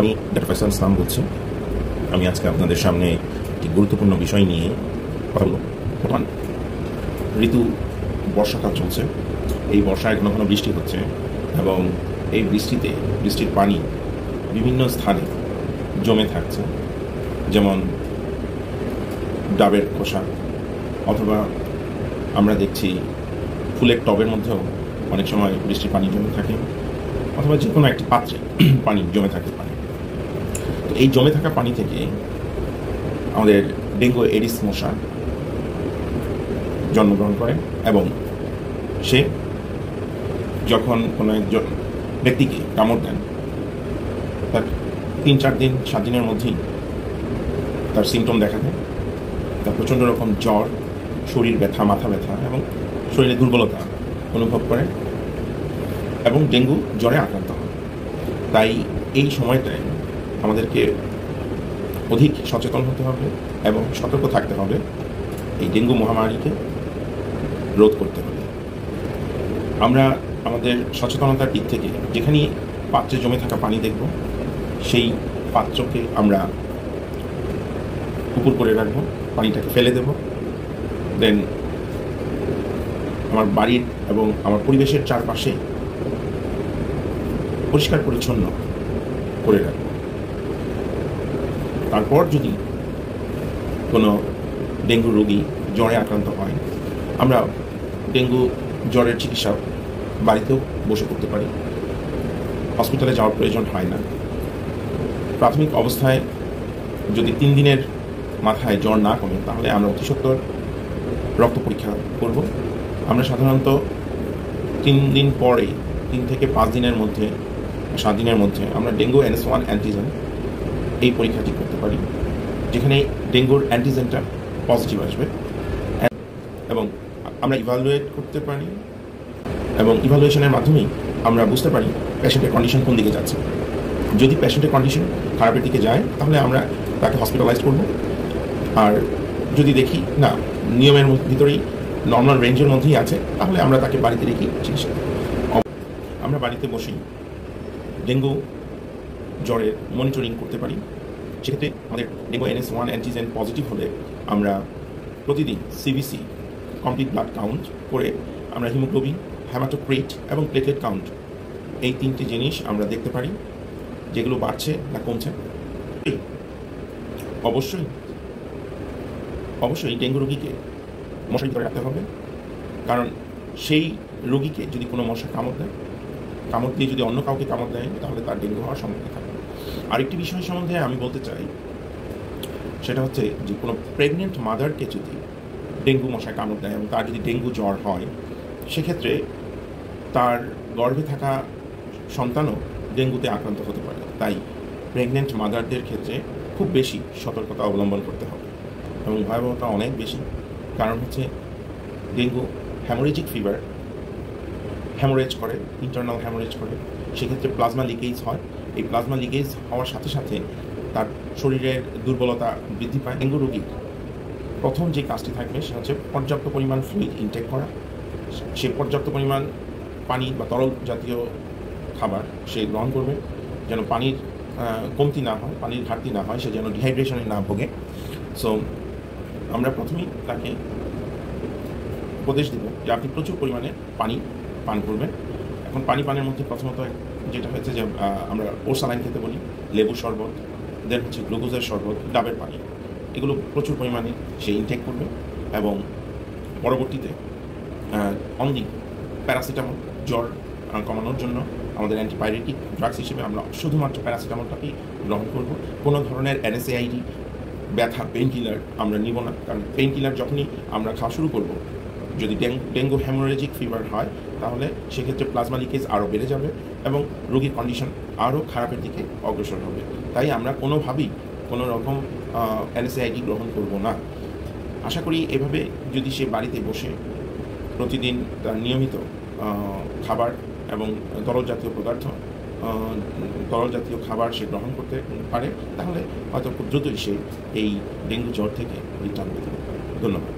আমি ডক্টর ফয়সাল ইসলাম বলছি। আমি আজকে আপনাদের সামনে একটি গুরুত্বপূর্ণ বিষয় নিয়ে কথা বলব। বর্তমান ঋতু বর্ষাকাল চলছে। এই বর্ষায় ঘন ঘন বৃষ্টি হচ্ছে এবং এই বৃষ্টির পানি বিভিন্ন স্থানে জমে থাকছে, যেমন ডাবের খোসা, অথবা আমরা দেখছি ফুলের টবের মধ্যেও অনেক সময় বৃষ্টির পানি জমে থাকে, অথবা যে কোনো একটি পাত্রে পানি জমে থাকতে পারে। তো এই জমে থাকা পানি থেকে আমাদের ডেঙ্গু এডিস মশা জন্মগ্রহণ করে এবং সে যখন কোনো একজন ব্যক্তিকে কামড় দেন, তার 3-4 দিন 7 দিনের মধ্যেই তার সিমটম দেখা দেয়। তার প্রচণ্ড রকম জ্বর, শরীর ব্যথা, মাথা ব্যথা এবং শরীরে দুর্বলতা অনুভব করে এবং ডেঙ্গু জ্বরে আক্রান্ত হয়। তাই এই সময়টায় আমাদেরকে অধিক সচেতন হতে হবে এবং সতর্ক থাকতে হবে। এই ডেঙ্গু মহামারীকে রোধ করতে হবে। আমরা আমাদের সচেতনতার দিক থেকে যেখানেই পাত্রে জমে থাকা পানি দেখব, সেই পাত্রকে আমরা উপর করে রাখবো, পানিটাকে ফেলে দেব। দেন আমার বাড়ির এবং আমার পরিবেশের চারপাশে পরিষ্কার পরিচ্ছন্ন করে রাখবো। তারপর যদি কোনো ডেঙ্গু রোগী জ্বরে আক্রান্ত হয়, আমরা ডেঙ্গু জ্বরের চিকিৎসা বাড়িতেও বসে করতে পারি, হসপিটালে যাওয়ার প্রয়োজন হয় না। প্রাথমিক অবস্থায় যদি 3 দিনের মাথায় জ্বর না কমে, তাহলে আমরা অতি সত্বর রক্ত পরীক্ষা করব। আমরা সাধারণত 3 দিন পরে, 3 থেকে 5 দিনের মধ্যে, 7 দিনের মধ্যে আমরা ডেঙ্গু NS1 অ্যান্টিজেন এই পরীক্ষাটি করতে পারি, যেখানে ডেঙ্গুর অ্যান্টিজেনটা পজিটিভ আসবে এবং আমরা ইভালুয়েট করতে পারি এবং ইভালুয়েশনের মাধ্যমেই আমরা বুঝতে পারি পেশেন্টের কন্ডিশন কোন দিকে যাচ্ছে। যদি পেশেন্টের কন্ডিশন খারাপের দিকে যায়, তাহলে আমরা তাকে হসপিটালাইজ করব। আর যদি দেখি না, নিয়মের ভিতরেই নর্মাল রেঞ্জের মধ্যেই আছে, তাহলে আমরা তাকে বাড়িতে রেখে চিকিৎসা করব। আমরা বাড়িতে বসেই ডেঙ্গু জ্বরের মনিটরিং করতে পারি। সেক্ষেত্রে আমাদের ডেঙ্গু NS1 অ্যান্টিজেন পজিটিভ হলে আমরা প্রতিদিন CBC কমপ্লিট ব্লাড কাউন্ট করে আমরা হিমোগ্লোবিন, হেমাটোক্রিট এবং প্লেটলেট কাউন্ট, এই 3টি জিনিস আমরা দেখতে পারি, যেগুলো বাড়ছে না কমছে। অবশ্যই ডেঙ্গু রোগীকে মশারি ধরে রাখতে হবে, কারণ সেই রোগীকে যদি কোনো মশা কামড় দিয়ে যদি অন্য কাউকে কামড় দেয়, তাহলে তার ডেঙ্গু হওয়ার সম্ভাবনা থাকে। আরেকটি বিষয় সম্বন্ধে আমি বলতে চাই, সেটা হচ্ছে যে কোনো প্রেগনেন্ট মাদারকে যদি ডেঙ্গু মশায় কামড় দেয় এবং তার যদি ডেঙ্গু জ্বর হয়, সেক্ষেত্রে তার গর্ভে থাকা সন্তানও ডেঙ্গুতে আক্রান্ত হতে পারে। তাই প্রেগনেন্ট মাদারদের ক্ষেত্রে খুব বেশি সতর্কতা অবলম্বন করতে হবে এবং ভয়াবহতা অনেক বেশি। কারণ হচ্ছে ডেঙ্গু হ্যামোরেজিক ফিভার, হ্যামোরেজ করে, ইন্টারনাল হ্যামোরেজ করে, সেক্ষেত্রে প্লাজমা লিকেজ হয়। এই প্লাজমা লিকেজ হওয়ার সাথে সাথে তার শরীরের দুর্বলতা বৃদ্ধি পায়। ডেঙ্গু রোগীর প্রথম যে কাজটি থাকবে, সেটা হচ্ছে পর্যাপ্ত পরিমাণ ফ্লুইড ইনটেক করা। সে পর্যাপ্ত পরিমাণ পানি বা তরল জাতীয় খাবার সে গ্রহণ করবে, যেন পানির কমতি না হয়, পানির ঘাটতি না হয়, সে যেন ডিহাইড্রেশনে না ভোগে। সো আমরা প্রথমেই তাকে উপদেশ দেব যে আপনি প্রচুর পরিমাণে পানি পান করবেন। এখন পানি পানের মধ্যে প্রথমত যেটা হচ্ছে যে আমরা ওরসালাইন খেতে বলি, লেবু শরবত, দেন হচ্ছে গ্লুকোজের শরবত, ডাবের পানি, এগুলো প্রচুর পরিমাণে সে ইনটেক করবে। এবং পরবর্তীতে অনলি প্যারাসিটামল, জ্বর কমানোর জন্য আমাদের অ্যান্টিপাইরেটিক ড্রাগস হিসেবে আমরা শুধুমাত্র প্যারাসিটামলটাকেই গ্রহণ করব। কোনো ধরনের NSAID, ব্যথা, পেইন কিলার আমরা নিব না, কারণ পেইন কিলার যখনই আমরা খাওয়া শুরু করব, যদি ডেঙ্গু হ্যামোরেজিক ফিভার হয়, তাহলে সেক্ষেত্রে প্লাজমা লিকেজ আরও বেড়ে যাবে এবং রোগীর কন্ডিশন আরও খারাপের দিকে অগ্রসর হবে। তাই আমরা কোনোভাবেই কোনো রকম NSAID গ্রহণ করব না। আশা করি এভাবে যদি সে বাড়িতে বসে প্রতিদিন তার নিয়মিত খাবার এবং তরল জাতীয় খাবার সে গ্রহণ করতে পারে, তাহলে হয়তো খুব দ্রুতই সে এই ডেঙ্গু জ্বর থেকে পরিত্রাণ পেতে পারে। ধন্যবাদ।